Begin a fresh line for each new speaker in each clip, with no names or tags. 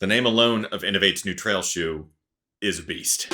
The name alone of Inov-8's new trail shoe is a beast.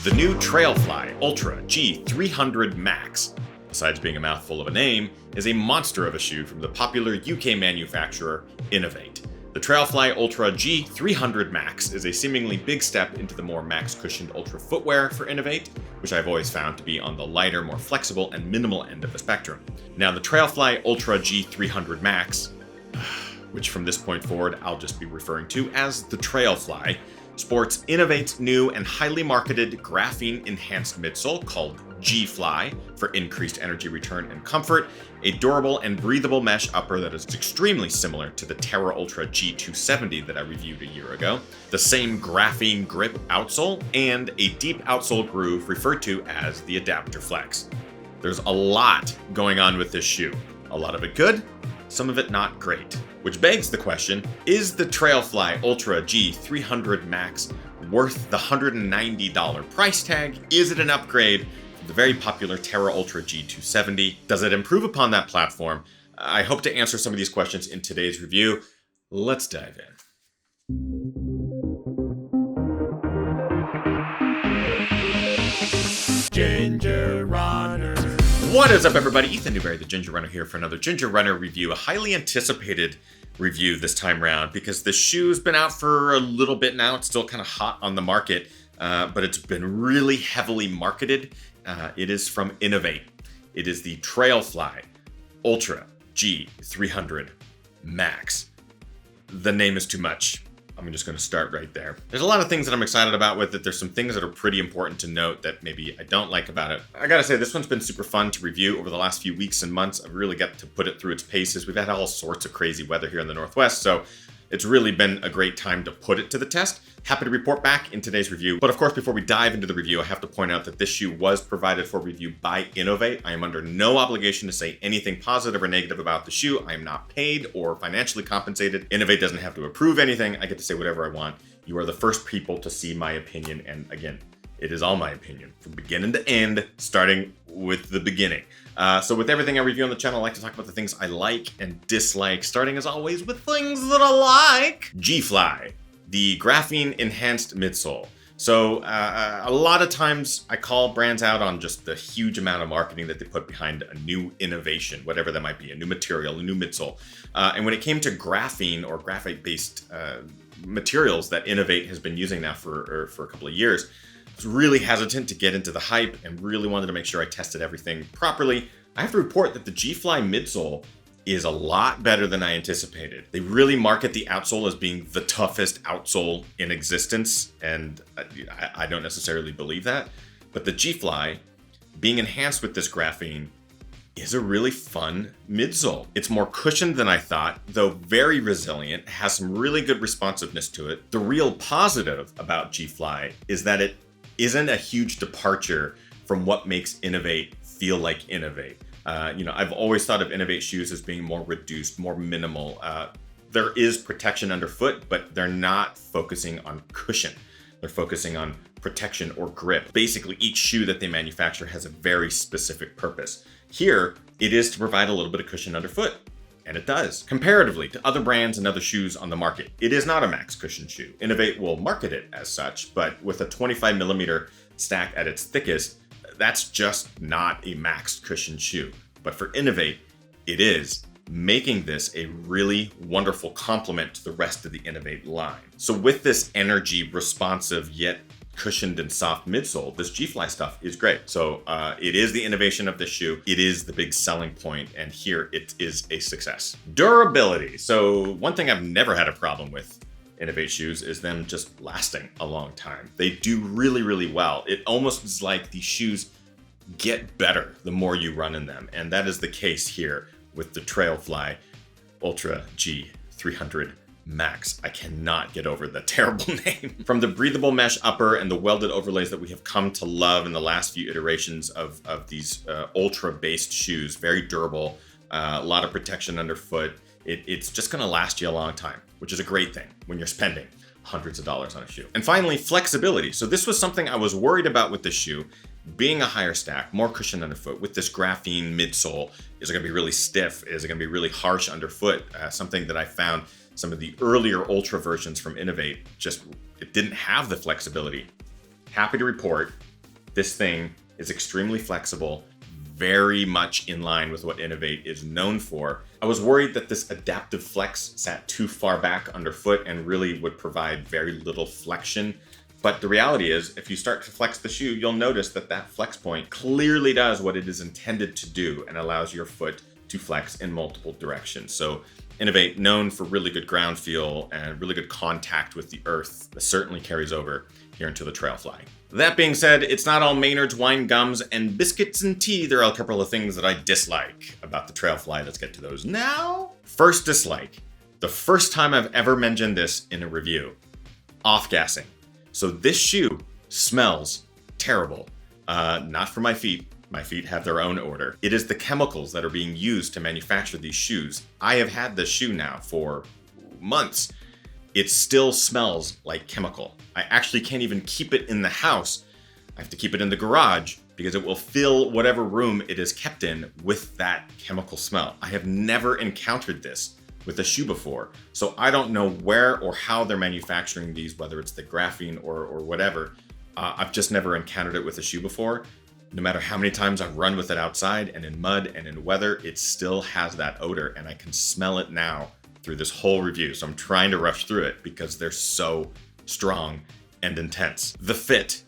The new Trailfly Ultra G 300 Max, besides being a mouthful of a name, is a monster of a shoe from the popular UK manufacturer Inov-8. The Trailfly Ultra G 300 Max is a seemingly big step into the more max-cushioned ultra footwear for Inov-8, which I've always found to be on the lighter, more flexible, and minimal end of the spectrum. Now, the Trailfly Ultra G 300 Max, which from this point forward I'll just be referring to as the Trailfly, sports Inov-8's new and highly marketed graphene-enhanced midsole called G-Fly for increased energy return and comfort, a durable and breathable mesh upper that is extremely similar to the Terra Ultra G270 that I reviewed a year ago, the same graphene grip outsole, and a deep outsole groove referred to as the Adapter Flex. There's a lot going on with this shoe. A lot of it good, some of it not great. Which begs the question, is the Trailfly Ultra G 300 Max worth the $190 price tag? Is it an upgrade from the very popular Terra Ultra G270? Does it improve upon that platform? I hope to answer some of these questions in today's review. Let's dive in. Ginger Runner. What is up, everybody? Ethan Newberry, the Ginger Runner, here for another Ginger Runner review, a highly anticipated review this time around because the shoe's been out for a little bit now. It's still kind of hot on the market, but it's been really heavily marketed. It is from Inov-8. It is the Trailfly Ultra G 300 Max. The name is too much. I'm just going to start right there. There's a lot of things that I'm excited about with it. There's some things that are pretty important to note that maybe I don't like about it. I gotta say, this one's been super fun to review over the last few weeks and months. I've really got to put it through its paces. We've had all sorts of crazy weather here in the Northwest, so it's really been a great time to put it to the test. Happy to report back in today's review. But of course, before we dive into the review, I have to point out that this shoe was provided for review by Inov-8. I am under no obligation to say anything positive or negative about the shoe. I am not paid or financially compensated. Inov-8 doesn't have to approve anything. I get to say whatever I want. You are the first people to see my opinion. And again, it is all my opinion from beginning to end, starting with the beginning. So with everything I review on the channel, I like to talk about the things I like and dislike, starting as always with things that I like. G-Fly, the graphene enhanced midsole. So a lot of times I call brands out on just the huge amount of marketing that they put behind a new innovation, whatever that might be, a new material, a new midsole. And when it came to graphene or graphite-based materials that Inov-8 has been using now for a couple of years, I was really hesitant to get into the hype and really wanted to make sure I tested everything properly. I have to report that the G-Fly midsole is a lot better than I anticipated. They really market the outsole as being the toughest outsole in existence, and I don't necessarily believe that. But the G-Fly, being enhanced with this graphene, is a really fun midsole. It's more cushioned than I thought, though very resilient, has some really good responsiveness to it. The real positive about G-Fly is that it isn't a huge departure from what makes Inov-8 feel like Inov-8. I've always thought of Inov-8 shoes as being more reduced, more minimal. There is protection underfoot, but they're not focusing on cushion. They're focusing on protection or grip. Basically, each shoe that they manufacture has a very specific purpose. Here, it is to provide a little bit of cushion underfoot, and it does. Comparatively to other brands and other shoes on the market, it is not a max cushion shoe. Inov-8 will market it as such, but with a 25 millimeter stack at its thickest, that's just not a max cushion shoe. But for Inov-8, it is, making this a really wonderful complement to the rest of the Inov-8 line. So with this energy responsive yet cushioned and soft midsole, this G-Fly stuff is great. So it is the innovation of this shoe. It is the big selling point, and here it is a success. Durability. So one thing I've never had a problem with Inov-8 shoes is them just lasting a long time. They do really, really well. It almost is like these shoes get better the more you run in them, and that is the case here with the Trailfly Ultra G 300 Max. I cannot get over the terrible name. From the breathable mesh upper and the welded overlays that we have come to love in the last few iterations of these ultra-based shoes, very durable, a lot of protection underfoot. It's just gonna last you a long time, which is a great thing when you're spending hundreds of dollars on a shoe. And finally, flexibility. So this was something I was worried about with this shoe. Being a higher stack, more cushion underfoot with this graphene midsole, is it gonna be really stiff? Is it gonna be really harsh underfoot? Something that I found some of the earlier Ultra versions from Inov-8, it didn't have the flexibility. Happy to report, this thing is extremely flexible, very much in line with what Inov-8 is known for. I was worried that this adaptive flex sat too far back underfoot and really would provide very little flexion. But the reality is, if you start to flex the shoe, you'll notice that that flex point clearly does what it is intended to do and allows your foot to flex in multiple directions. So Inov-8, known for really good ground feel and really good contact with the earth, that certainly carries over here into the Trailfly. That being said, it's not all Maynard's wine gums and biscuits and tea. There are a couple of things that I dislike about the Trailfly. Let's get to those now. First dislike, the first time I've ever mentioned this in a review, off-gassing. So this shoe smells terrible. Not for my feet. My feet have their own odor. It is the chemicals that are being used to manufacture these shoes. I have had this shoe now for months. It still smells like chemical. I actually can't even keep it in the house. I have to keep it in the garage because it will fill whatever room it is kept in with that chemical smell. I have never encountered this with a shoe before, so I don't know where or how they're manufacturing these, whether it's the graphene or whatever. I've just never encountered it with a shoe before. No matter how many times I've run with it outside and in mud and in weather, it still has that odor, and I can smell it now through this whole review. So I'm trying to rush through it because they're so strong and intense. The fit,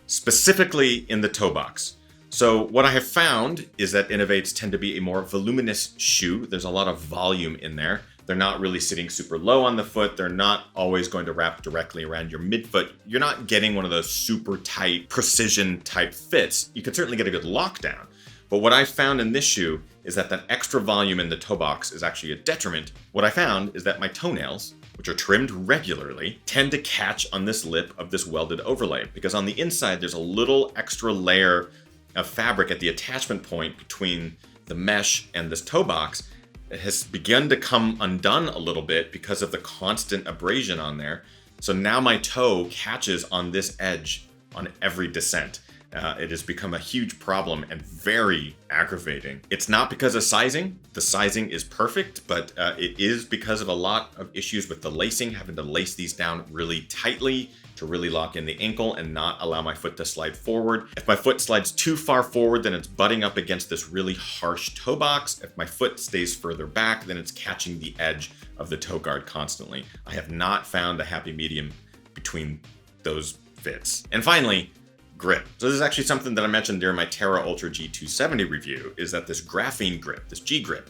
specifically in the toe box. So what I have found is that Inov-8s tend to be a more voluminous shoe. There's a lot of volume in there. They're not really sitting super low on the foot. They're not always going to wrap directly around your midfoot. You're not getting one of those super tight, precision type fits. You can certainly get a good lockdown. But what I found in this shoe is that extra volume in the toe box is actually a detriment. What I found is that my toenails, which are trimmed regularly, tend to catch on this lip of this welded overlay, because on the inside there's a little extra layer of fabric at the attachment point between the mesh and this toe box. It has begun to come undone a little bit because of the constant abrasion on there. So now my toe catches on this edge on every descent. It has become a huge problem and very aggravating. It's not because of sizing. The sizing is perfect, but it is because of a lot of issues with the lacing, having to lace these down really tightly to really lock in the ankle and not allow my foot to slide forward. If my foot slides too far forward, then it's butting up against this really harsh toe box. If my foot stays further back, then it's catching the edge of the toe guard constantly. I have not found a happy medium between those fits. And finally, grip. So this is actually something that I mentioned during my Terra Ultra G 270 review, is that this graphene grip, this G grip,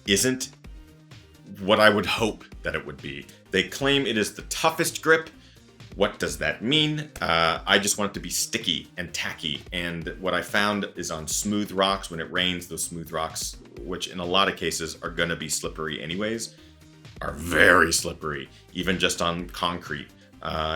isn't what I would hope that it would be. They claim it is the toughest grip. What does that mean? I just want it to be sticky and tacky. And what I found is on smooth rocks, when it rains, those smooth rocks, which in a lot of cases are gonna be slippery anyways, are very slippery, even just on concrete.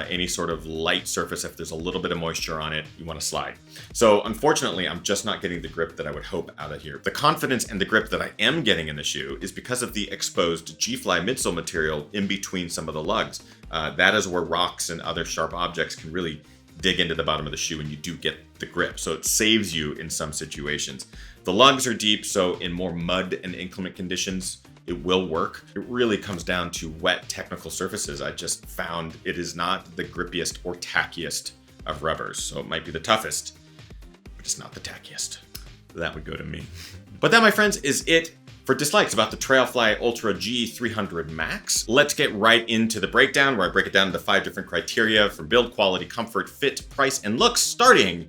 Any sort of light surface, if there's a little bit of moisture on it, you want to slide. So unfortunately, I'm just not getting the grip that I would hope out of here. The confidence and the grip that I am getting in the shoe is because of the exposed G-Fly midsole material in between some of the lugs. That is where rocks and other sharp objects can really dig into the bottom of the shoe, and you do get the grip. So it saves you in some situations. The lugs are deep, so in more mud and inclement conditions, it will work. It really comes down to wet technical surfaces. I just found it is not the grippiest or tackiest of rubbers. So it might be the toughest, but it's not the tackiest. That would go to me. But that, my friends, is it for dislikes about the Trailfly Ultra G 300 Max. Let's get right into the breakdown, where I break it down into 5 different criteria for build quality, comfort, fit, price, and looks, starting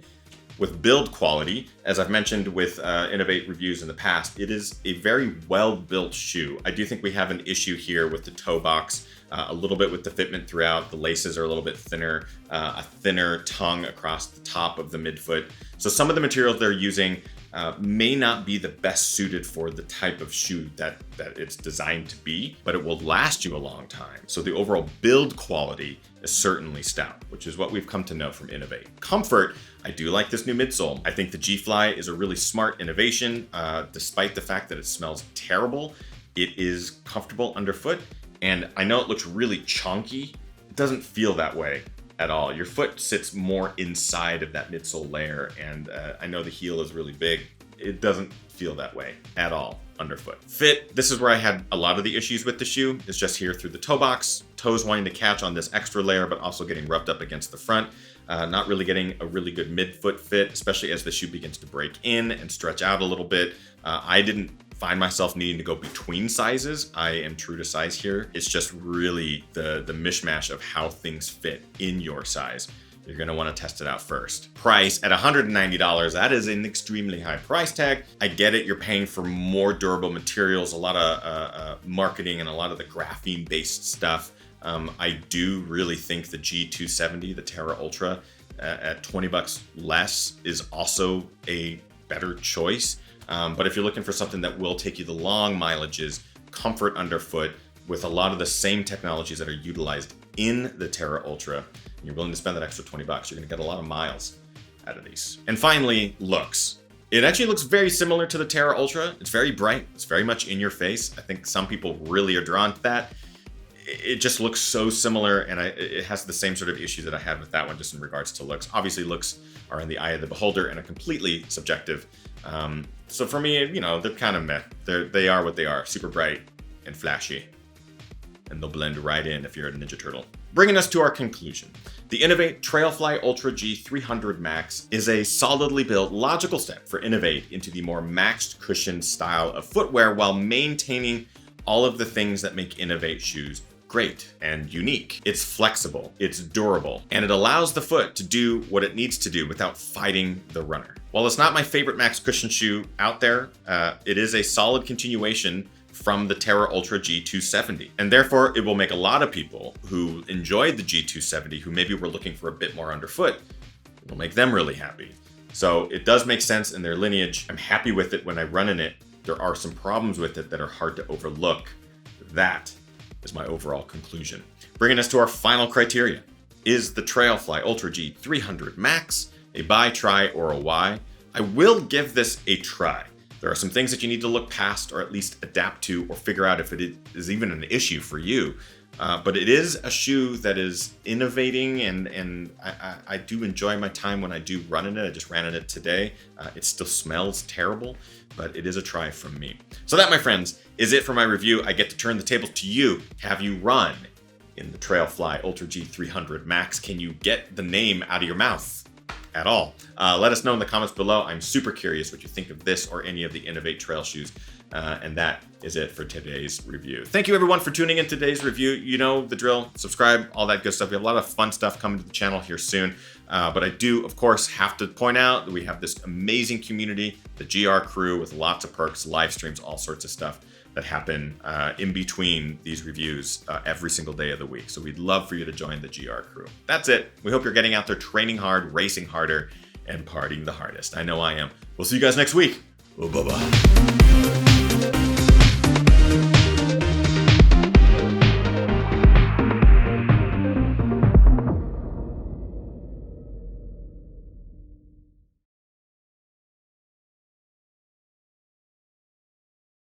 with build quality. As I've mentioned with Inov-8 reviews in the past, it is a very well-built shoe. I do think we have an issue here with the toe box, a little bit with the fitment throughout. The laces are a little bit thinner, a thinner tongue across the top of the midfoot. So some of the materials they're using may not be the best suited for the type of shoe that it's designed to be, but it will last you a long time. So the overall build quality is certainly stout, which is what we've come to know from Inov-8. Comfort, I do like this new midsole. I think the G-Fly is a really smart innovation. Despite the fact that it smells terrible, it is comfortable underfoot. And I know it looks really chunky. It doesn't feel that way at all. Your foot sits more inside of that midsole layer, and I know the heel is really big. It doesn't feel that way at all underfoot. Fit, this is where I had a lot of the issues with the shoe. It's just here through the toe box, toes wanting to catch on this extra layer, but also getting rubbed up against the front. Not really getting a really good midfoot fit, especially as the shoe begins to break in and stretch out a little bit. I didn't find myself needing to go between sizes. I am true to size here. It's just really the mishmash of how things fit in your size. You're gonna wanna test it out first. Price at $190, that is an extremely high price tag. I get it, you're paying for more durable materials, a lot of marketing and a lot of the graphene based stuff. I do really think the G270, the Terra Ultra, at 20 bucks less is also a better choice. But if you're looking for something that will take you the long mileages, comfort underfoot, with a lot of the same technologies that are utilized in the Terra Ultra, and you're willing to spend that extra 20 bucks, you're gonna get a lot of miles out of these. And finally, looks. It actually looks very similar to the Terra Ultra. It's very bright, it's very much in your face. I think some people really are drawn to that. It just looks so similar, and it has the same sort of issue that I had with that one, just in regards to looks. Obviously, looks are in the eye of the beholder and are completely subjective. So for me, you know, they're kind of meh. They are what they are, super bright and flashy, and they'll blend right in if you're a Ninja Turtle. Bringing us to our conclusion. The Inov-8 Trailfly Ultra G 300 Max is a solidly built, logical step for Inov-8 into the more maxed cushion style of footwear, while maintaining all of the things that make Inov-8 shoes great and unique. It's flexible, it's durable, and it allows the foot to do what it needs to do without fighting the runner. While it's not my favorite max cushion shoe out there, it is a solid continuation from the Terra Ultra G270. And therefore, it will make a lot of people who enjoyed the G270, who maybe were looking for a bit more underfoot, it will make them really happy. So it does make sense in their lineage. I'm happy with it when I run in it. There are some problems with it that are hard to overlook. That is my overall conclusion. Bringing us to our final criteria. Is the Trailfly Ultra G 300 Max a buy, try, or a why? I will give this a try. There are some things that you need to look past, or at least adapt to, or figure out if it is even an issue for you. But it is a shoe that is innovating, and I do enjoy my time when I do run in it. I just ran in it today. It still smells terrible, but it is a try from me. So that, my friends, is it for my review. I get to turn the tables to you. Have you run in the Trailfly Ultra G 300 Max? Can you get the name out of your mouth at all? Let us know in the comments below. I'm super curious what you think of this or any of the Inov-8 trail shoes. And that is it for today's review. Thank you everyone for tuning in today's review. You know the drill, subscribe, all that good stuff. We have a lot of fun stuff coming to the channel here soon. But I do, of course, have to point out that we have this amazing community, the GR crew, with lots of perks, live streams, all sorts of stuff that happen in between these reviews every single day of the week. So we'd love for you to join the GR crew. That's it. We hope you're getting out there training hard, racing harder, and partying the hardest. I know I am. We'll see you guys next week. Oh, bye-bye.